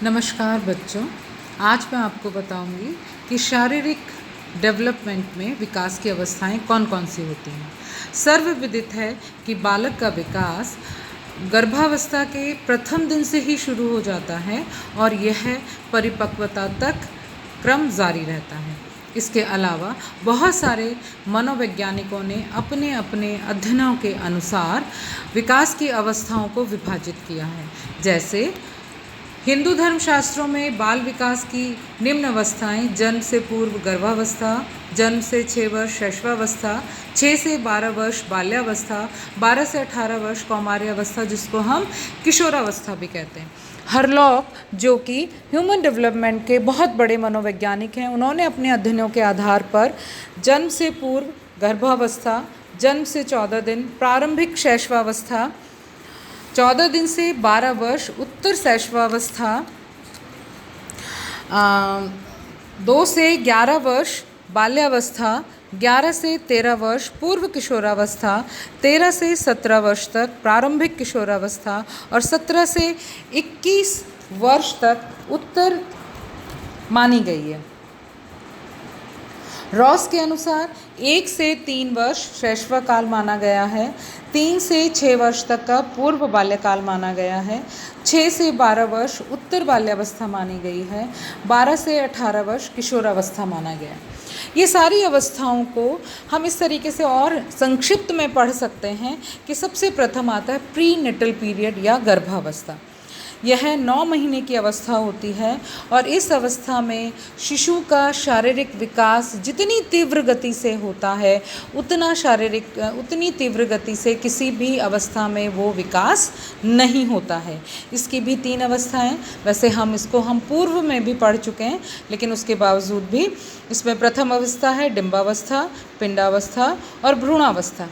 नमस्कार बच्चों। आज मैं आपको बताऊंगी कि शारीरिक डेवलपमेंट में विकास की अवस्थाएं कौन कौन सी होती हैं। सर्वविदित है कि बालक का विकास गर्भावस्था के प्रथम दिन से ही शुरू हो जाता है और यह परिपक्वता तक क्रम जारी रहता है। इसके अलावा बहुत सारे मनोवैज्ञानिकों ने अपने अपने अध्ययनों के अनुसार विकास की अवस्थाओं को विभाजित किया है। जैसे हिंदू धर्मशास्त्रों में बाल विकास की निम्न अवस्थाएं जन्म से पूर्व गर्भावस्था, जन्म से 6 वर्ष शैशवावस्था, 6 से 12 वर्ष बाल्यावस्था, 12 से 18 वर्ष कौमार्यावस्था, जिसको हम किशोरावस्था भी कहते हैं। हरलॉक, जो कि ह्यूमन डेवलपमेंट के बहुत बड़े मनोवैज्ञानिक हैं, उन्होंने अपने अध्ययनों के आधार पर जन्म से पूर्व गर्भावस्था, जन्म से 14 दिन प्रारंभिक शैशवावस्था, 14 दिन से 12 वर्ष उत्तर शैशवावस्था, 2 से 11 वर्ष बाल्यावस्था, 11 से 13 वर्ष पूर्व किशोरावस्था, 13 से 17 वर्ष तक प्रारंभिक किशोरावस्था और 17 से 21 वर्ष तक उत्तर मानी गई है। रॉस के अनुसार 1 से 3 वर्ष शैशवकाल माना गया है, 3 से 6 वर्ष तक का पूर्व बाल्यकाल माना गया है, 6 से 12 वर्ष उत्तर बाल्यावस्था मानी गई है, 12 से 18 वर्ष किशोरावस्था माना गया है। ये सारी अवस्थाओं को हम इस तरीके से और संक्षिप्त में पढ़ सकते हैं कि सबसे प्रथम आता है प्री नेटल पीरियड या गर्भावस्था। यह 9 महीने की अवस्था होती है और इस अवस्था में शिशु का शारीरिक विकास जितनी तीव्र गति से होता है उतनी तीव्र गति से किसी भी अवस्था में वो विकास नहीं होता है। इसकी भी 3 अवस्थाएं, वैसे हम पूर्व में भी पढ़ चुके हैं, लेकिन उसके बावजूद भी इसमें प्रथम अवस्था है डिंबावस्था, पिंडावस्था और भ्रूणावस्था।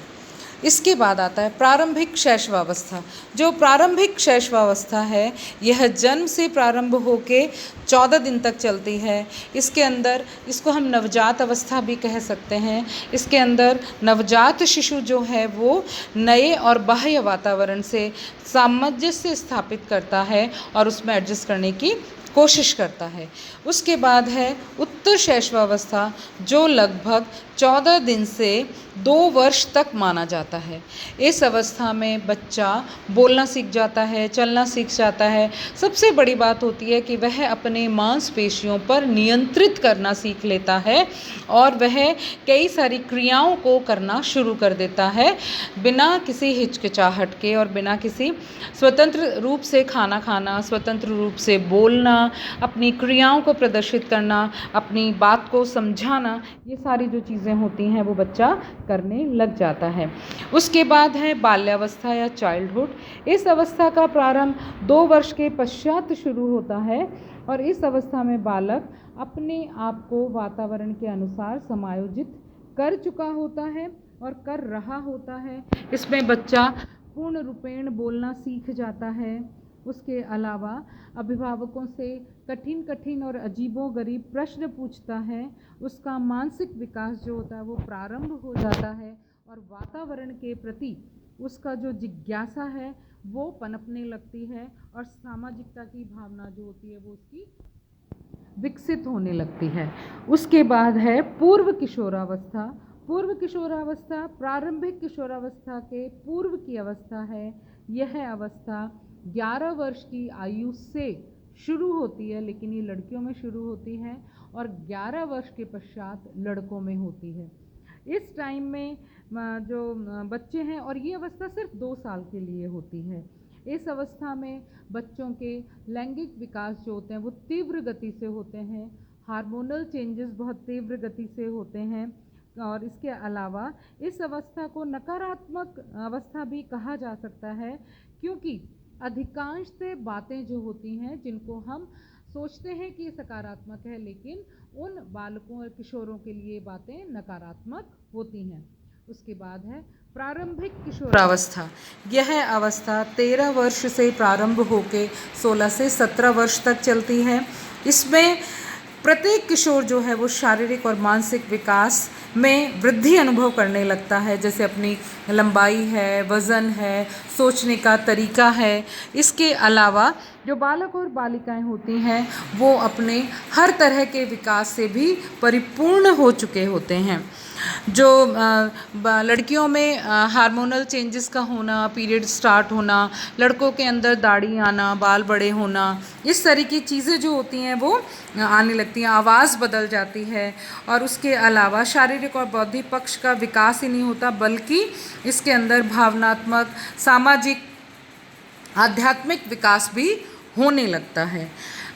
इसके बाद आता है प्रारंभिक शैशवावस्था। जो प्रारंभिक शैशवावस्था है यह जन्म से प्रारंभ होकर 14 दिन तक चलती है। इसके अंदर इसको हम नवजात अवस्था भी कह सकते हैं। इसके अंदर नवजात शिशु जो है वो नए और बाह्य वातावरण से सामंजस्य स्थापित करता है और उसमें एडजस्ट करने की कोशिश करता है। उसके बाद है उत्तर शैशवावस्था, जो लगभग 14 दिन से 2 वर्ष तक माना जाता है। इस अवस्था में बच्चा बोलना सीख जाता है, चलना सीख जाता है। सबसे बड़ी बात होती है कि वह अपने मांसपेशियों पर नियंत्रित करना सीख लेता है और वह कई सारी क्रियाओं को करना शुरू कर देता है बिना किसी हिचकिचाहट के और बिना किसी स्वतंत्र रूप से खाना खाना, स्वतंत्र रूप से बोलना, अपनी क्रियाओं को प्रदर्शित करना, अपनी बात को समझाना, ये सारी जो चीज़ें होती हैं वो बच्चा करने लग जाता है। उसके बाद है बाल्यावस्था या चाइल्डहुड। इस अवस्था का प्रारंभ 2 वर्ष के पश्चात शुरू होता है और इस अवस्था में बालक अपने आप को वातावरण के अनुसार समायोजित कर चुका होता है और कर रहा होता है। इसमें बच्चा पूर्ण रूपेण बोलना सीख जाता है। उसके अलावा अभिभावकों से कठिन और अजीबोगरीब प्रश्न पूछता है। उसका मानसिक विकास जो होता है वो प्रारंभ हो जाता है और वातावरण के प्रति उसका जो जिज्ञासा है वो पनपने लगती है और सामाजिकता की भावना जो होती है वो उसकी विकसित होने लगती है। उसके बाद है पूर्व किशोरावस्था। पूर्व किशोरावस्था प्रारंभिक किशोरावस्था के पूर्व की अवस्था है। यह अवस्था 11 वर्ष की आयु से शुरू होती है, लेकिन ये लड़कियों में शुरू होती है और 11 वर्ष के पश्चात लड़कों में होती है। इस टाइम में जो बच्चे हैं, और ये अवस्था सिर्फ 2 साल के लिए होती है, इस अवस्था में बच्चों के लैंगिक विकास जो होते हैं वो तीव्र गति से होते हैं। हार्मोनल चेंजेस बहुत तीव्र गति से होते हैं और इसके अलावा इस अवस्था को नकारात्मक अवस्था भी कहा जा सकता है, क्योंकि अधिकांश से बातें जो होती हैं जिनको हम सोचते हैं कि ये सकारात्मक है, लेकिन उन बालकों और किशोरों के लिए बातें नकारात्मक होती हैं। उसके बाद है प्रारंभिक किशोरावस्था। यह अवस्था 13 वर्ष से प्रारंभ होकर 16 से 17 वर्ष तक चलती है। इसमें प्रत्येक किशोर जो है वो शारीरिक और मानसिक विकास में वृद्धि अनुभव करने लगता है, जैसे अपनी लंबाई है, वज़न है, सोचने का तरीका है। इसके अलावा जो बालक और बालिकाएं होती हैं वो अपने हर तरह के विकास से भी परिपूर्ण हो चुके होते हैं। जो लड़कियों में हार्मोनल चेंजेस का होना, पीरियड स्टार्ट होना, लड़कों के अंदर दाढ़ी आना, बाल बड़े होना, इस तरह की चीज़ें जो होती हैं वो आने लगती हैं, आवाज़ बदल जाती है। और उसके अलावा शारीरिक और बौद्धिक पक्ष का विकास ही नहीं होता, बल्कि इसके अंदर भावनात्मक, सामाजिक, आध्यात्मिक विकास भी होने लगता है।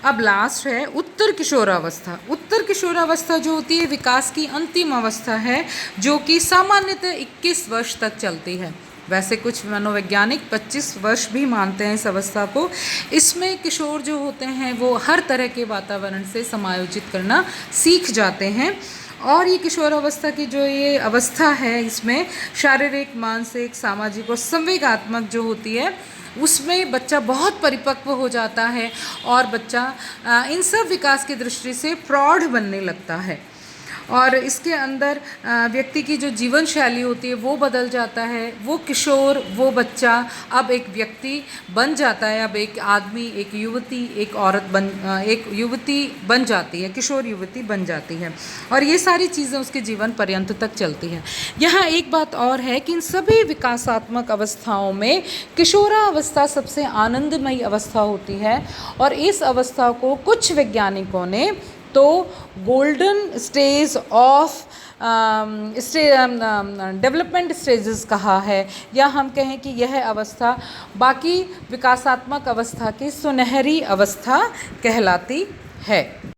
अब लास्ट है उत्तर किशोरावस्था। उत्तर किशोरावस्था जो होती है विकास की अंतिम अवस्था है, जो कि सामान्यतः 21 वर्ष तक चलती है। वैसे कुछ मनोवैज्ञानिक 25 वर्ष भी मानते हैं इस अवस्था को। इसमें किशोर जो होते हैं वो हर तरह के वातावरण से समायोजित करना सीख जाते हैं। और ये किशोरावस्था की जो ये अवस्था है, इसमें शारीरिक, मानसिक, सामाजिक और संवेगात्मक जो होती है उसमें बच्चा बहुत परिपक्व हो जाता है और बच्चा इन सब विकास की दृष्टि से प्रौढ़ बनने लगता है। और इसके अंदर व्यक्ति की जो जीवन शैली होती है वो बदल जाता है। वो किशोर, वो बच्चा अब एक व्यक्ति बन जाता है, अब एक आदमी, एक युवती, एक युवती बन जाती है, किशोर युवती बन जाती है। और ये सारी चीज़ें उसके जीवन पर्यंत तक चलती हैं। यहाँ एक बात और है कि इन सभी विकासात्मक अवस्थाओं में किशोरावस्था सबसे आनंदमयी अवस्था होती है। और इस अवस्था को कुछ वैज्ञानिकों ने तो golden stage of development stages कहा है, या हम कहें कि यह अवस्था बाकी विकासात्मक अवस्था की सुनहरी अवस्था कहलाती है।